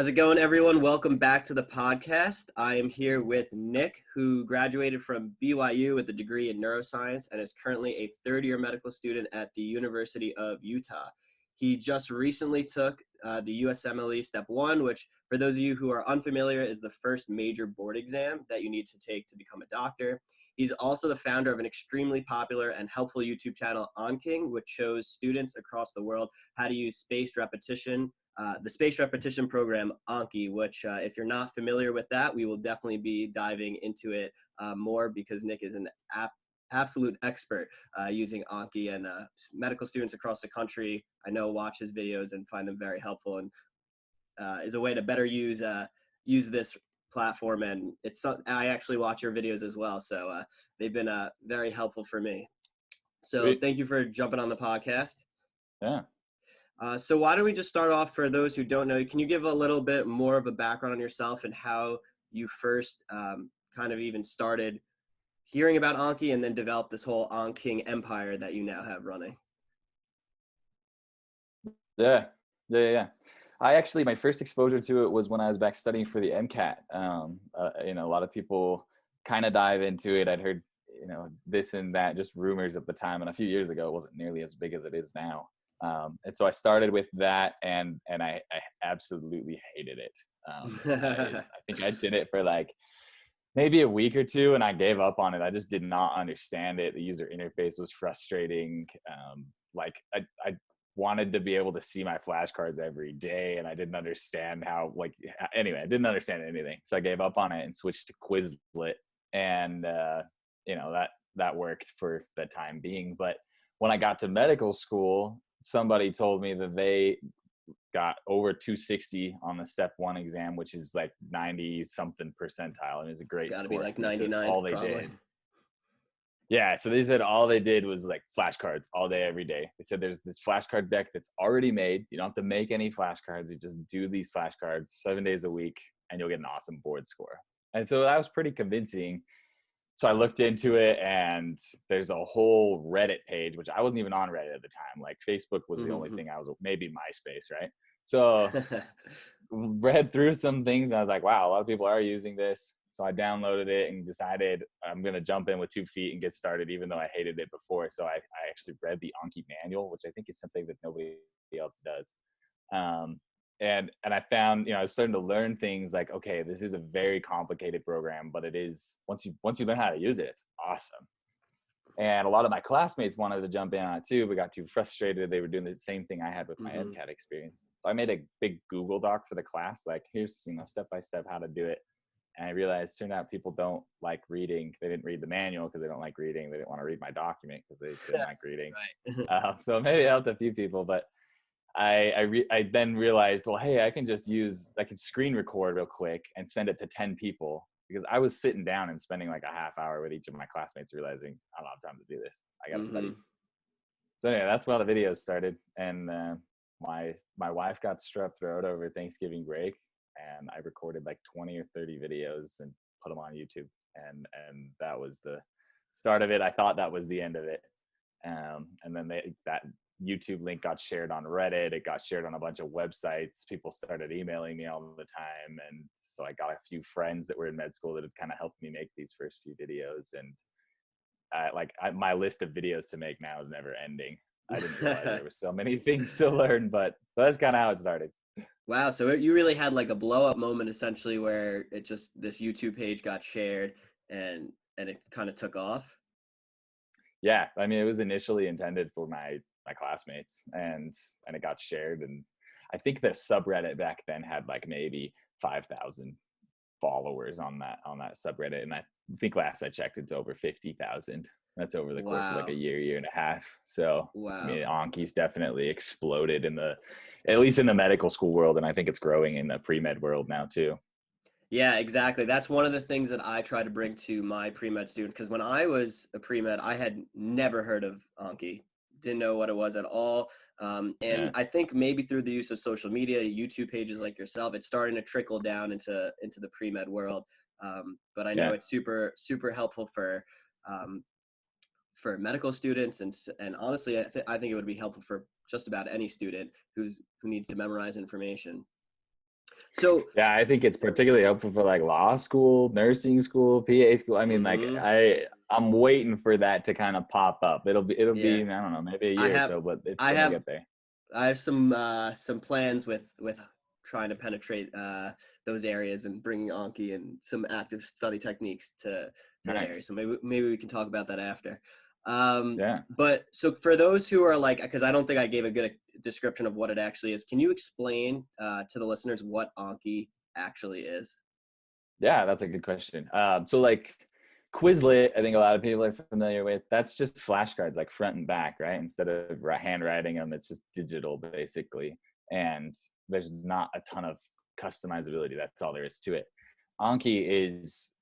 How's it going, everyone? Welcome back to the podcast. I am here with Nick, who graduated from BYU with a degree in neuroscience and is currently a third-year medical student at the University of Utah. He just recently took the USMLE Step 1, which, for those of you who are unfamiliar, is the first major board exam that you need to take to become a doctor. He's also the founder of an extremely popular and helpful YouTube channel, Anking, which shows students across the world how to use spaced repetition, the spaced repetition program, Anki, which if you're not familiar with that, we will definitely be diving into it more because Nick is an absolute expert using Anki, and medical students across the country, I know, watch his videos and find them very helpful, and is a way to better use this platform. And I actually watch your videos as well, so they've been very helpful for me. So Sweet. Thank you for jumping on the podcast. Yeah. So why don't we just start off, for those who don't know, can you give a little bit more of a background on yourself and how you first kind of even started hearing about Anki and then developed this whole Anking empire that you now have running? Yeah. I actually, my first exposure to it was when I was back studying for the Mcat. A lot of people kind of dive into it. I'd heard, this and that, just rumors at the time. And a few years ago, it wasn't nearly as big as it is now. And so I started with that, and I absolutely hated it. I think I did it for like maybe a week or two, and I gave up on it. I just did not understand it. The user interface was frustrating. I wanted to be able to see my flashcards every day, and I didn't understand how, I didn't understand anything. So I gave up on it and switched to Quizlet, and that worked for the time being. But when I got to medical school, somebody told me that they got over 260 on the Step 1 exam, which is like 90 something percentile, and it's a great score. It's got to be like 99. All they probably. did. Yeah, so they said all they did was like flashcards all day, every day. They said there's this flashcard deck that's already made. You don't have to make any flashcards. You just do these flashcards 7 days a week, and you'll get an awesome board score. And so that was pretty convincing. So I looked into it, and there's a whole Reddit page, which I wasn't even on Reddit at the time. Like Facebook was the only thing I was, maybe MySpace, right? So read through some things, and I was like, wow, a lot of people are using this. So I downloaded it and decided I'm going to jump in with 2 feet and get started, even though I hated it before. So I actually read the Anki manual, which I think is something that nobody else does. And I found, I was starting to learn things like, okay, this is a very complicated program, but it is, once you learn how to use it, it's awesome. And a lot of my classmates wanted to jump in on it too, but got too frustrated. They were doing the same thing I had with my Mcat experience. So I made a big Google Doc for the class, like, here's, step by step how to do it. And I realized, turned out people don't like reading. They didn't read the manual because they don't like reading. They didn't want to read my document because they didn't like reading. Right. So maybe it helped a few people, but I then realized, well, hey, I can screen record real quick and send it to 10 people, because I was sitting down and spending like a half hour with each of my classmates, realizing I don't have time to do this. I got to study. So anyway, that's where the videos started. And my wife got strep throat over Thanksgiving break, and I recorded like 20 or 30 videos and put them on YouTube. And that was the start of it. I thought that was the end of it. And then that YouTube link got shared on Reddit. It got shared on a bunch of websites. People started emailing me all the time. And so I got a few friends that were in med school that had kind of helped me make these first few videos. And my list of videos to make now is never ending. I didn't realize there were so many things to learn, but that's kind of how it started. Wow. So you really had like a blow up moment, essentially, where this YouTube page got shared and it kind of took off. Yeah. I mean, it was initially intended for my classmates, and it got shared. And I think the subreddit back then had like maybe 5,000 followers on that subreddit. And I think last I checked, it's over 50,000. That's over the course of like a year and a half. So I mean, Anki's definitely exploded at least in the medical school world. And I think it's growing in the pre-med world now too. Yeah, exactly. That's one of the things that I try to bring to my pre-med students, because when I was a pre-med, I had never heard of Anki, didn't know what it was at all. I think maybe through the use of social media, YouTube pages like yourself, it's starting to trickle down into the pre-med world. But I know it's super, super helpful for medical students, and honestly, I think it would be helpful for just about any student who needs to memorize information. So, Yeah, I think it's particularly helpful for like law school, nursing school, PA school. I mean, like mhm, I'm waiting for that to kind of pop up. It'll be yeah, I don't know, maybe a I year or have, so, but it's I gonna have get there. I have some plans with trying to penetrate those areas and bringing Anki and some active study techniques to that area. Nice. So maybe we can talk about that after. Yeah. But so for those who are like, because I don't think I gave a good description of what it actually is, can you explain to the listeners what Anki actually is? Yeah, that's a good question. So like Quizlet, I think a lot of people are familiar with. That's just flashcards, like front and back, right? Instead of handwriting them, it's just digital basically, and there's not a ton of customizability. That's all there is to it. Anki is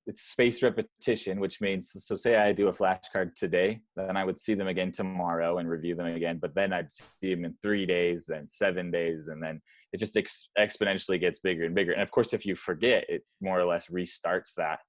it's spaced repetition, which means so say I do a flashcard today, then I would see them again tomorrow and review them again, but then I'd see them in 3 days, then 7 days, and then it just exponentially gets bigger and bigger. And of course, if you forget, it more or less restarts that.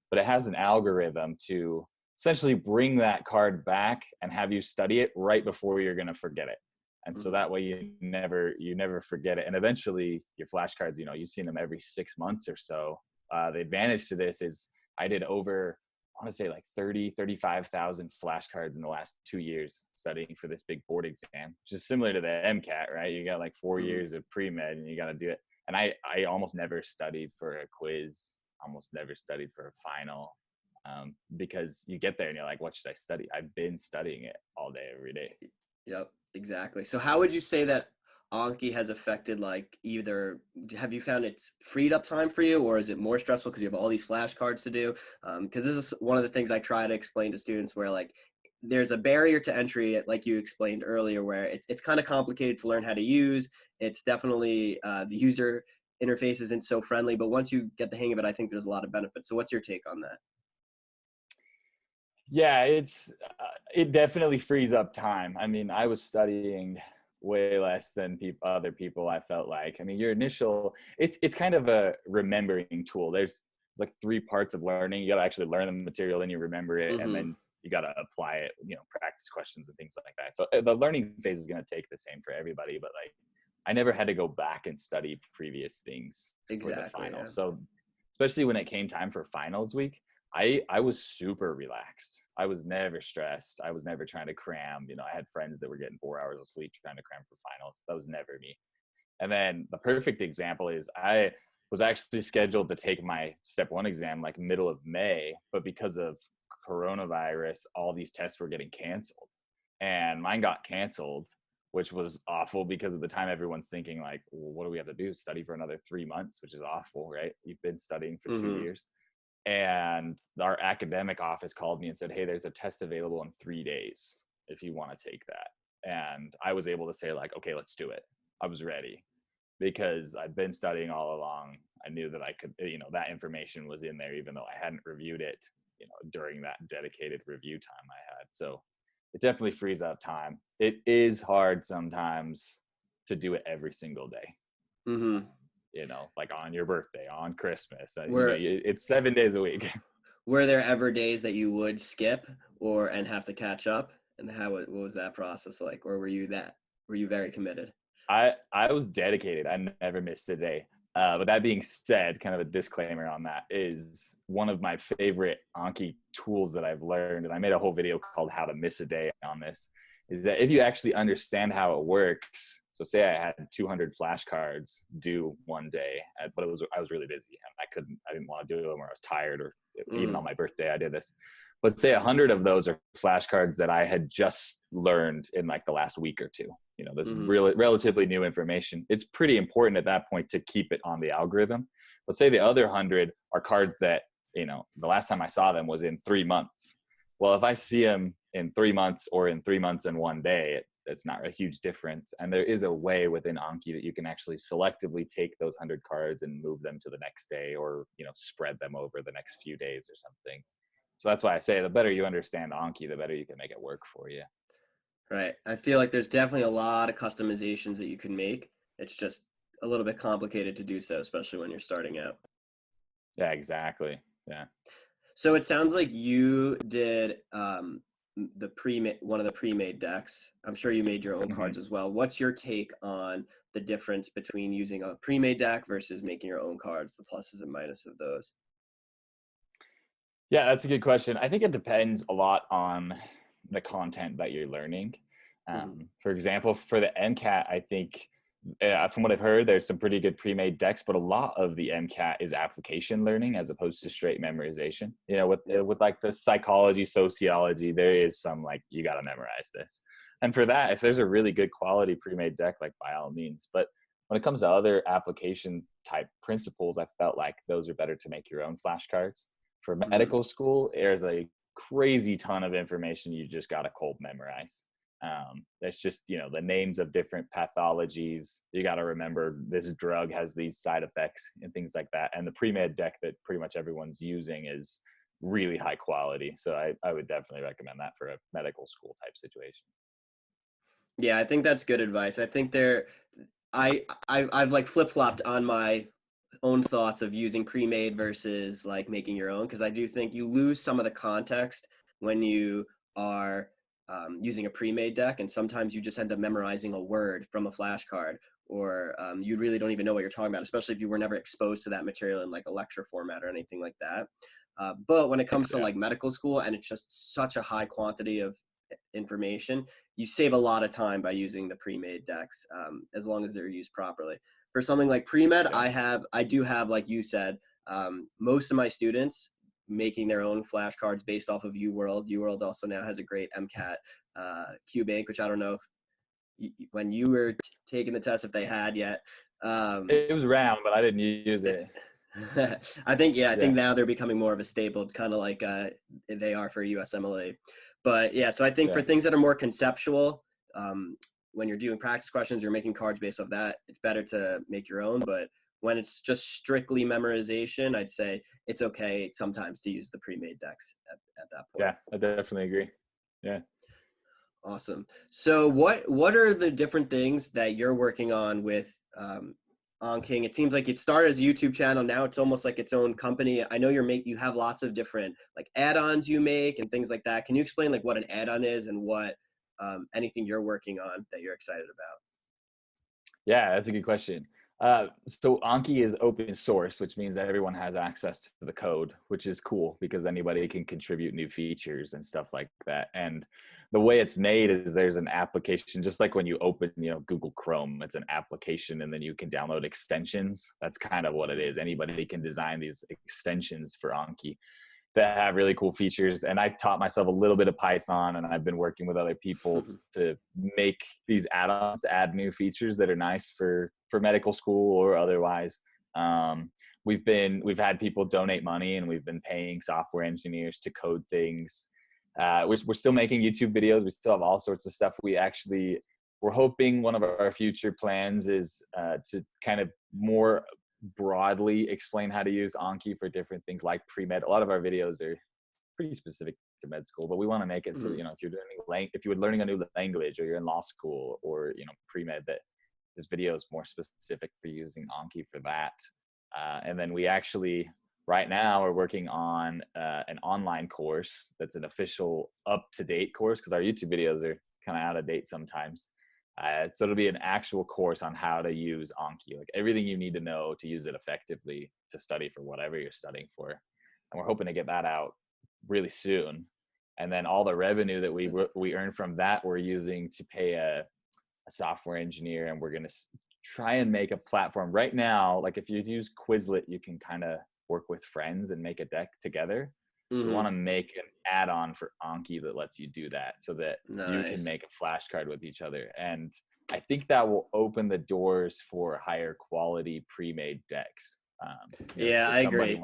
But it has an algorithm to essentially bring that card back and have you study it right before you're going to forget it. And so Mhm. that way you never forget it. And eventually your flashcards, you've seen them every 6 months or so. The advantage to this is I did over, I want to say like 35,000 flashcards in the last 2 years studying for this big board exam, which is similar to the MCAT, right? You got like 4 years of pre-med and you got to do it. And I almost never studied for a quiz, almost never studied for a final, because you get there and you're like, what should I study? I've been studying it all day, every day. Yep, exactly. So how would you say that Anki has affected like either have you found it's freed up time for you or is it more stressful because you have all these flashcards to do? Because this is one of the things I try to explain to students where like there's a barrier to entry, like you explained earlier, where it's kind of complicated to learn how to use. It's definitely the user interface isn't so friendly, but once you get the hang of it, I think there's a lot of benefits. So what's your take on that? Yeah, it definitely frees up time. I mean, I was studying way less than other people. I felt like, I mean, your initial, it's kind of a remembering tool. There's like three parts of learning. You got to actually learn the material, then you remember it, and Mm-hmm. then you got to apply it. Practice questions and things like that. So the learning phase is going to take the same for everybody. But like, I never had to go back and study previous things for the Exactly. final. Yeah. So especially when it came time for finals week, I was super relaxed. I was never stressed. I was never trying to cram. I had friends that were getting 4 hours of sleep trying to cram for finals. That was never me. And then the perfect example is I was actually scheduled to take my step one exam like middle of May, but because of coronavirus, all these tests were getting canceled. And mine got canceled, which was awful because at the time everyone's thinking like, well, what do we have to do? Study for another 3 months, which is awful, right? You've been studying for two Mm-hmm. years. And our academic office called me and said, hey, there's a test available in 3 days if you want to take that. And I was able to say like, okay, let's do it. I was ready because I'd been studying all along. I knew that I could, that information was in there, even though I hadn't reviewed it, during that dedicated review time I had. So it definitely frees up time. It is hard sometimes to do it every single day, Mm-hmm. like on your birthday, on Christmas, Were it's 7 days a week. were there ever days that you would skip or and have to catch up? And what was that process like? Or were you very committed? I was dedicated. I never missed a day. But that being said, kind of a disclaimer on that is one of my favorite Anki tools that I've learned, and I made a whole video called "How to Miss a Day" on this. Is that if you actually understand how it works? So, say I had 200 flashcards due one day, but I was really busy and I didn't want to do them, or I was tired, or even Mm, on my birthday I did this. But say 100 of those are flashcards that I had just learned in like the last week or two. There's mm-hmm. really relatively new information. It's pretty important at that point to keep it on the algorithm. Let's say the other 100 are cards that, the last time I saw them was in 3 months. Well, if I see them in 3 months or in 3 months and one day, it's not a huge difference. And there is a way within Anki that you can actually selectively take those 100 cards and move them to the next day, or, spread them over the next few days or something. So that's why I say the better you understand Anki, the better you can make it work for you. Right. I feel like there's definitely a lot of customizations that you can make. It's just a little bit complicated to do so, especially when you're starting out. Yeah, exactly. Yeah. So it sounds like you did one of the pre-made decks. I'm sure you made your own Mhm. cards as well. What's your take on the difference between using a pre-made deck versus making your own cards, the pluses and minuses of those? Yeah, that's a good question. I think it depends a lot on the content that you're learning. Hmm. For example, for the MCAT, I think from what I've heard, there's some pretty good pre-made decks, but a lot of the MCAT is application learning as opposed to straight memorization. You know, Yep. with like the psychology, sociology, there is some like you got to memorize this. And for that, if there's a really good quality pre-made deck, like by all means. But when it comes to other application type principles, I felt like those are better to make your own flashcards. For Hmm. medical school, there's a crazy ton of information you just got to cold memorize. That's just, you know, the names of different pathologies. You got to remember this drug has these side effects and things like that. And the pre-med deck that pretty much everyone's using is really high quality. So I would definitely recommend that for a medical school type situation. Yeah, I think that's good advice. I think I've like flip-flopped on my own thoughts of using pre-made versus like making your own, because I do think you lose some of the context when you are using a pre-made deck, and sometimes you just end up memorizing a word from a flashcard, or you really don't even know what you're talking about, especially if you were never exposed to that material in like a lecture format or anything like that. But when it comes to Yeah. like medical school, and it's just such a high quantity of information, you save a lot of time by using the pre-made decks, as long as they're used properly. For something like pre-med, Yeah. I do have, like you said, most of my students making their own flashcards based off of UWorld. UWorld also now has a great Mcat Q Bank, which I don't know if when you were taking the test if they had yet. Um, It was round, but I didn't use it. I think Yeah. now they're becoming more of a staple, kind of like they are for USMLE. But yeah, so I think for Yeah. things that are more conceptual, um, when you're doing practice questions, you're making cards based off that, it's better to make your own. But when it's just strictly memorization, I'd say it's okay sometimes to use the pre-made decks at that point. Yeah. I definitely agree. Yeah. Awesome. So what are the different things that you're working on with Anking? It seems like it started as a YouTube channel. Now it's almost like its own company. I know you have lots of different like add-ons you make and things like that. Can you explain like what an add-on is and what anything you're working on that you're excited about? Yeah, that's a good question. So Anki is open source, which means that everyone has access to the code, which is cool because anybody can contribute new features and stuff like that. And the way it's made is there's an application, just like when you open, you know, Google Chrome, it's an application and then you can download extensions. That's kind of what it is. Anybody can design these extensions for Anki that have really cool features. And I taught myself a little bit of Python, and I've been working with other people to make these add-ons, to add new features that are nice for medical school or otherwise. We've had people donate money, and we've been paying software engineers to code things. We're still making YouTube videos. We still have all sorts of stuff. We're hoping one of our future plans is to kind of more broadly explain how to use Anki for different things like pre-med. A lot of our videos are pretty specific to med school, but we want to make it so, Mhm. you know, if you're learning a new language or you're in law school or, you know, pre-med, that this video is more specific for using Anki for that. And then we actually right now are working on an online course that's an official up-to-date course because our YouTube videos are kind of out of date sometimes. So it'll be an actual course on how to use Anki, like everything you need to know to use it effectively to study for whatever you're studying for. And we're hoping to get that out really soon. And then all the revenue that we earn from that, we're using to pay a software engineer, and we're going to try and make a platform right now. Like if you use Quizlet, you can kind of work with friends and make a deck together. We want Mhm. to make an add-on for Anki that lets you do that so that you can Nice. make a flashcard with each other. And I think that will open the doors for higher quality pre-made decks. You know, Yeah, so I agree.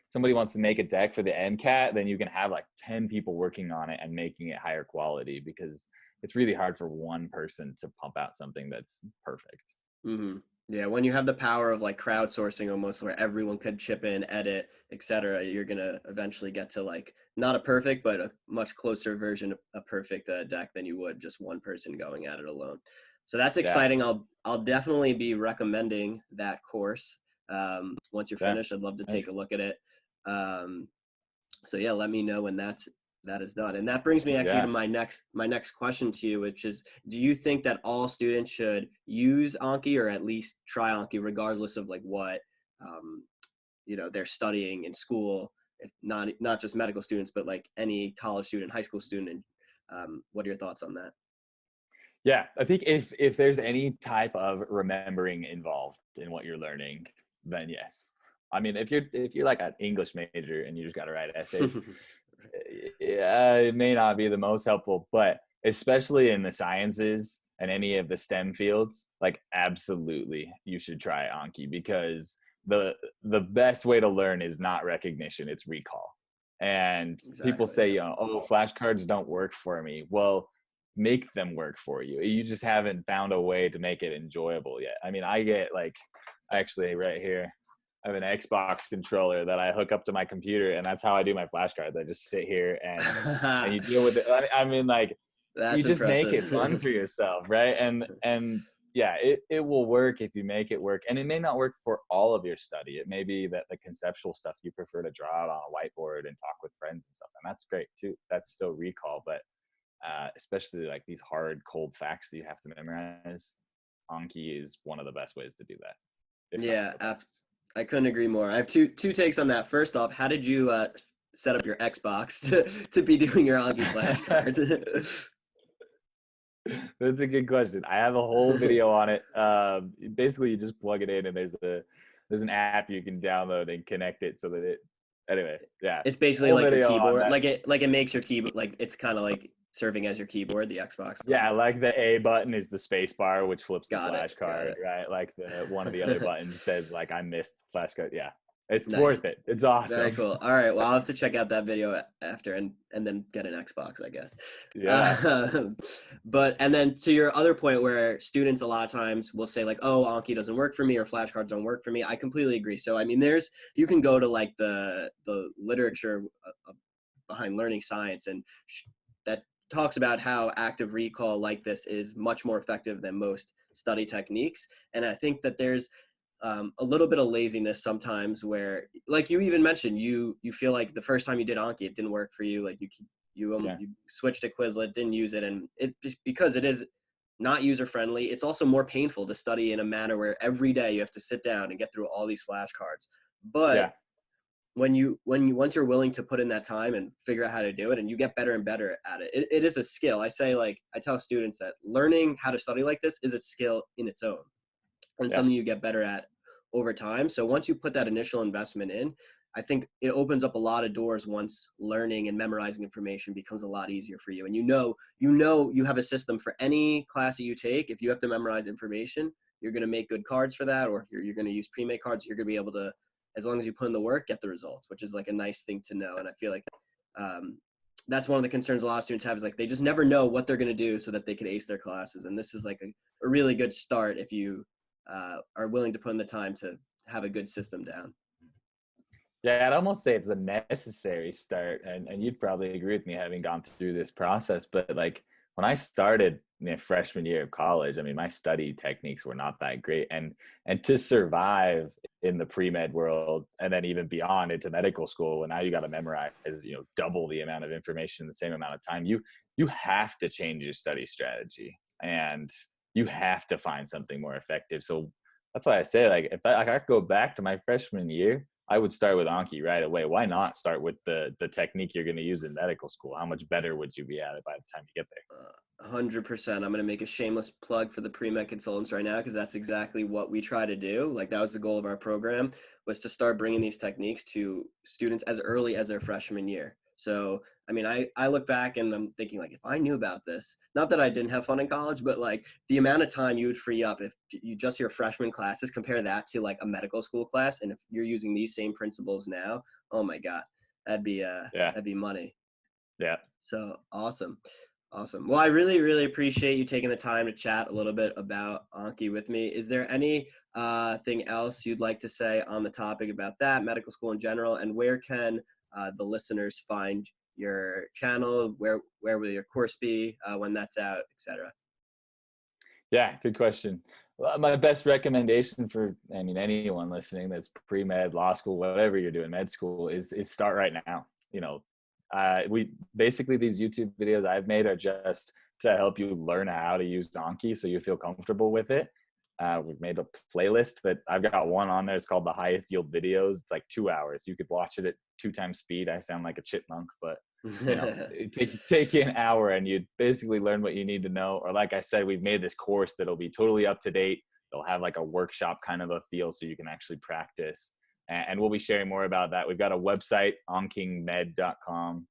somebody wants to make a deck for the MCAT, then you can have like 10 people working on it and making it higher quality because it's really hard for one person to pump out something that's perfect. Hmm. Yeah, when you have the power of like crowdsourcing almost where everyone could chip in, edit, etc., you're gonna eventually get to like not a perfect, but a much closer version of a perfect deck than you would just one person going at it alone. So that's Yeah. exciting. I'll definitely be recommending that course. Once you're Yeah. finished, I'd love to take a Thanks. look at it. Um, so yeah, let me know when that's That is done. And that brings me actually to Yeah. my next question to you, which is, do you think that all students should use Anki or at least try Anki regardless of like what um, they're studying in school, if not just medical students, but like any college student, high school student? And what are your thoughts on that? Yeah, I think if there's any type of remembering involved in what you're learning, then yes. I mean, if you're like an English major and you just got to write essays, yeah, it may not be the most helpful, but especially in the sciences and any of the STEM fields, like absolutely you should try Anki, because the best way to learn is not recognition, it's recall. And people Exactly. say, oh, flashcards don't work for me. Well, make them work for you. You just haven't found a way to make it enjoyable yet. I mean, I get like, actually right here, I have an Xbox controller that I hook up to my computer, and that's how I do my flashcards. I just sit here and you deal with it. I mean, like, you That's just make it fun impressive. for yourself, right? And yeah, it will work if you make it work. And it may not work for all of your study. It may be that the conceptual stuff you prefer to draw out on a whiteboard and talk with friends and stuff, and that's great too. That's still recall, but especially like these hard, cold facts that you have to memorize, Anki is one of the best ways to do that, if not Yeah, the best. I couldn't agree more. I have two takes on that. First off, how did you set up your Xbox to be doing your Anki flashcards? That's a good question. I have a whole video on it. Basically, you just plug it in, and there's an app you can download and connect it so that it. Anyway, yeah, It's basically whole like your video on keyboard. that. Like it makes your keyboard, like it's kind of like serving as your keyboard, the Xbox Yeah, buttons. like the A button is the space bar, which flips the Got it. Got flashcard, it. right? Like the one of the other buttons says like I missed flashcard. Yeah, it's Nice. worth it. It's Very awesome. cool. All right. Well, I'll have to check out that video after and then get an Xbox, I guess. Yeah, Uh, but and then to your other point where students a lot of times will say like, oh, Anki doesn't work for me or flashcards don't work for me. I completely agree. So I mean, you can go to like the literature behind learning science and that talks about how active recall like this is much more effective than most study techniques. And I think that there's a little bit of laziness sometimes where, like you even mentioned, you feel like the first time you did Anki, it didn't work for you. Like yeah, you switched to Quizlet, didn't use it, and it just because it is not user friendly. It's also more painful to study in a manner where every day you have to sit down and get through all these flashcards. But yeah, when you once you're willing to put in that time and figure out how to do it, and you get better and better at it, it is a skill. I tell students that learning how to study like this is a skill in its own and yeah, something you get better at over time. So once you put that initial investment in, I think it opens up a lot of doors once learning and memorizing information becomes a lot easier for you. And you have a system for any class that you take. If you have to memorize information, you're going to make good cards for that, or you're going to use pre-made cards. You're going to be able to, as long as you put in the work, get the results, which is like a nice thing to know. And I feel like um, that's one of the concerns a lot of students have is like they just never know what they're going to do so that they can ace their classes. And this is like a really good start if you are willing to put in the time to have a good system down. yeah. I'd almost say it's a necessary start, and you'd probably agree with me having gone through this process. But like when I started freshman year of college, I mean, my study techniques were not that great, and to survive in the pre-med world and then even beyond into medical school, when now you got to memorize double the amount of information in the same amount of time, you have to change your study strategy, and you have to find something more effective. So that's why I say, like, if I could go back to my freshman year, I would start with Anki right away. Why not start with the technique you're going to use in medical school? How much better would you be at it by the time you get there? 100%. I'm going to make a shameless plug for the pre-med consultants right now because that's exactly what we try to do. Like that was the goal of our program, was to start bringing these techniques to students as early as their freshman year. So, I mean, I look back and I'm thinking like, if I knew about this, not that I didn't have fun in college, but like the amount of time you would free up if you just your freshman classes, compare that to like a medical school class. And if you're using these same principles now, oh my God, Yeah, that'd be money. yeah. So awesome. Awesome. Well, I really, really appreciate you taking the time to chat a little bit about Anki with me. Is there any thing else you'd like to say on the topic about that, medical school in general, and where can the listeners find your channel? Where will your course be when that's out, etc.? Yeah, good question. Well, my best recommendation for, I mean, anyone listening that's pre-med, law school, whatever you're doing, med school, is start right now. We basically, these YouTube videos I've made are just to help you learn how to use Anki so you feel comfortable with it. We've made a playlist that I've got one on there. It's called the highest yield videos. It's like 2 hours. You could watch it at 2 times speed. I sound like a chipmunk, but it take you an hour and you basically learn what you need to know. Or like I said, we've made this course that'll be totally up to date. They'll have like a workshop kind of a feel so you can actually practice. And we'll be sharing more about that. We've got a website, onkingmed.com.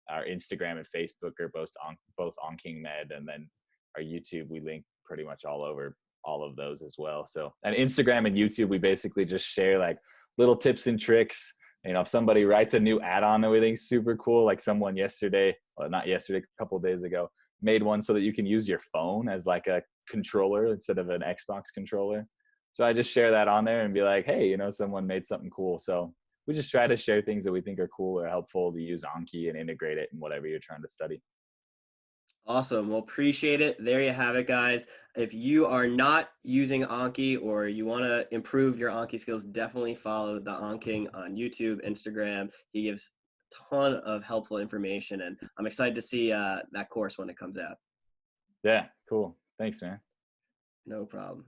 Our Instagram and Facebook are both onkingmed, and then our YouTube, we link pretty much all over all of those as well. So, and Instagram and YouTube, we basically just share like little tips and tricks. If somebody writes a new add-on that we think is super cool, like someone yesterday, well, not yesterday, a couple of days ago, made one so that you can use your phone as like a controller instead of an Xbox controller. So I just share that on there and be like, hey, someone made something cool. So we just try to share things that we think are cool or helpful to use Anki and integrate it in whatever you're trying to study. Awesome. Well, appreciate it. There you have it, guys. If you are not using Anki or you want to improve your Anki skills, definitely follow the Anking on YouTube, Instagram. He gives a ton of helpful information, and I'm excited to see that course when it comes out. Yeah, cool. Thanks, man. No problem.